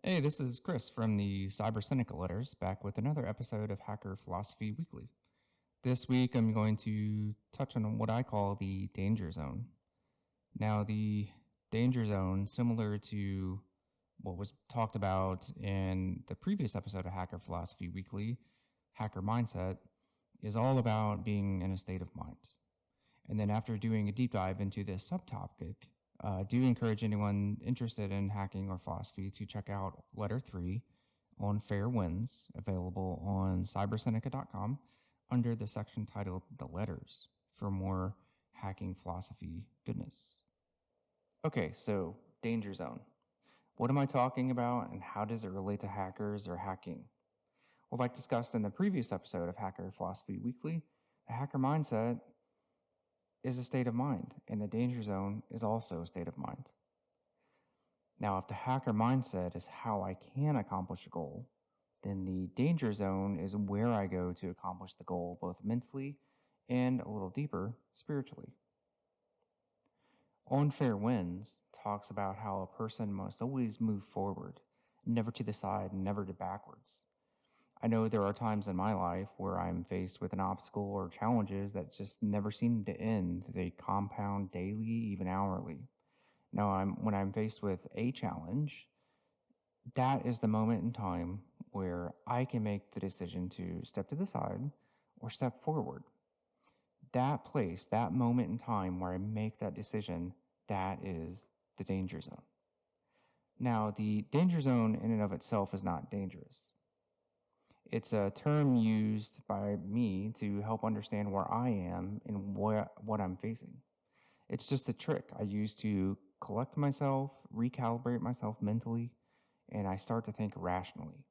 Hey, this is Chris from the Cyber Seneca Letters, back with another episode of Hacker Philosophy Weekly. This week, I'm going to touch on what I call the danger zone. Now, the danger zone, similar to what was talked about in the previous episode of Hacker Philosophy Weekly, Hacker Mindset, is all about being in a state of mind. And then after doing a deep dive into this subtopic, do encourage anyone interested in hacking or philosophy to check out Letter 3 on Fair Winds, available on cyberseneca.com under the section titled The Letters for more hacking philosophy goodness. Okay, so danger zone. What am I talking about and how does it relate to hackers or hacking? Well, like discussed in the previous episode of Hacker Philosophy Weekly, the hacker mindset is a state of mind, and the danger zone is also a state of mind. Now, if the hacker mindset is how I can accomplish a goal, then the danger zone is where I go to accomplish the goal, both mentally and a little deeper, spiritually. On Fair Winds talks about how a person must always move forward, never to the side, never to backwards. I know there are times in my life where I'm faced with an obstacle or challenges that just never seem to end. They compound daily, even hourly. Now, when I'm faced with a challenge, that is the moment in time where I can make the decision to step to the side or step forward. That place, that moment in time where I make that decision, that is the danger zone. Now, the danger zone in and of itself is not dangerous. It's a term used by me to help understand where I am and what I'm facing. It's just a trick I use to collect myself, recalibrate myself mentally, and I start to think rationally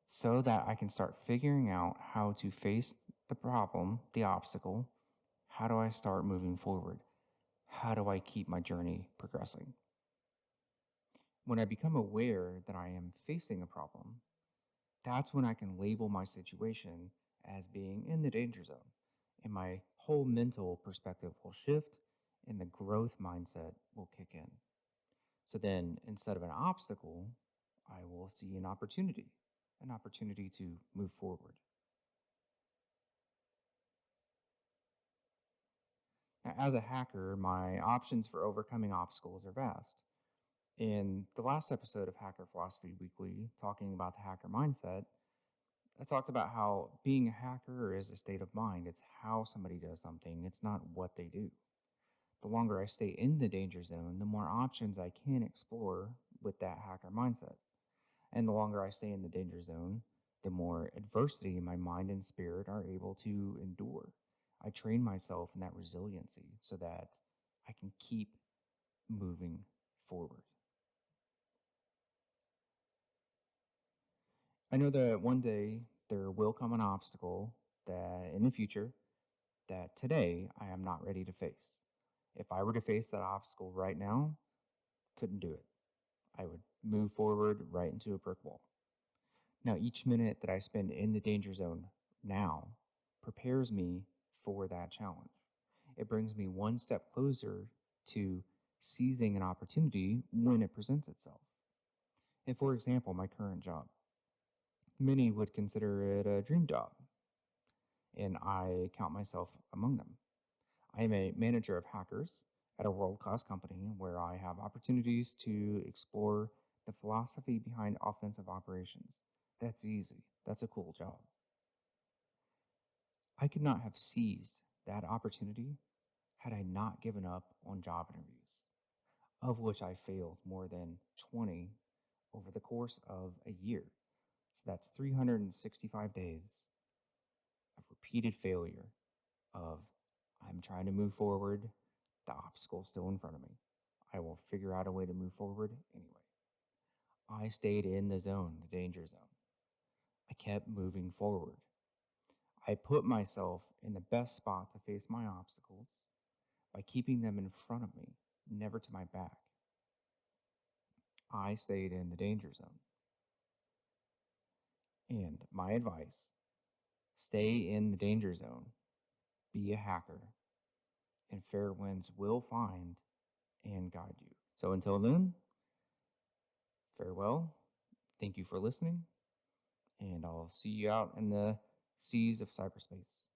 so that I can start figuring out how to face the problem, the obstacle. How do I start moving forward? How do I keep my journey progressing? When I become aware that I am facing a problem, that's when I can label my situation as being in the danger zone, and my whole mental perspective will shift and the growth mindset will kick in. So then, instead of an obstacle, I will see an opportunity to move forward. Now, as a hacker, my options for overcoming obstacles are vast. In the last episode of Hacker Philosophy Weekly, talking about the hacker mindset, I talked about how being a hacker is a state of mind. It's how somebody does something, it's not what they do. The longer I stay in the danger zone, the more options I can explore with that hacker mindset. And the longer I stay in the danger zone, the more adversity my mind and spirit are able to endure. I train myself in that resiliency so that I can keep moving forward. I know that one day there will come an obstacle that in the future that today I am not ready to face. If I were to face that obstacle right now, couldn't do it. I would move forward right into a brick wall. Now, each minute that I spend in the danger zone now prepares me for that challenge. It brings me one step closer to seizing an opportunity when it presents itself. And for example, my current job, many would consider it a dream job, and I count myself among them. I am a manager of hackers at a world class company where I have opportunities to explore the philosophy behind offensive operations. That's easy. That's a cool job. I could not have seized that opportunity had I not given up on job interviews, of which I failed more than 20 over the course of a year. So that's 365 days of repeated failure of I'm trying to move forward, the obstacle's still in front of me. I will figure out a way to move forward anyway. I stayed in the zone, the danger zone. I kept moving forward. I put myself in the best spot to face my obstacles by keeping them in front of me, never to my back. I stayed in the danger zone. And my advice, stay in the danger zone, be a hacker, and fair winds will find and guide you. So until then, farewell Thank you for listening, and I'll see you out in the seas of cyberspace.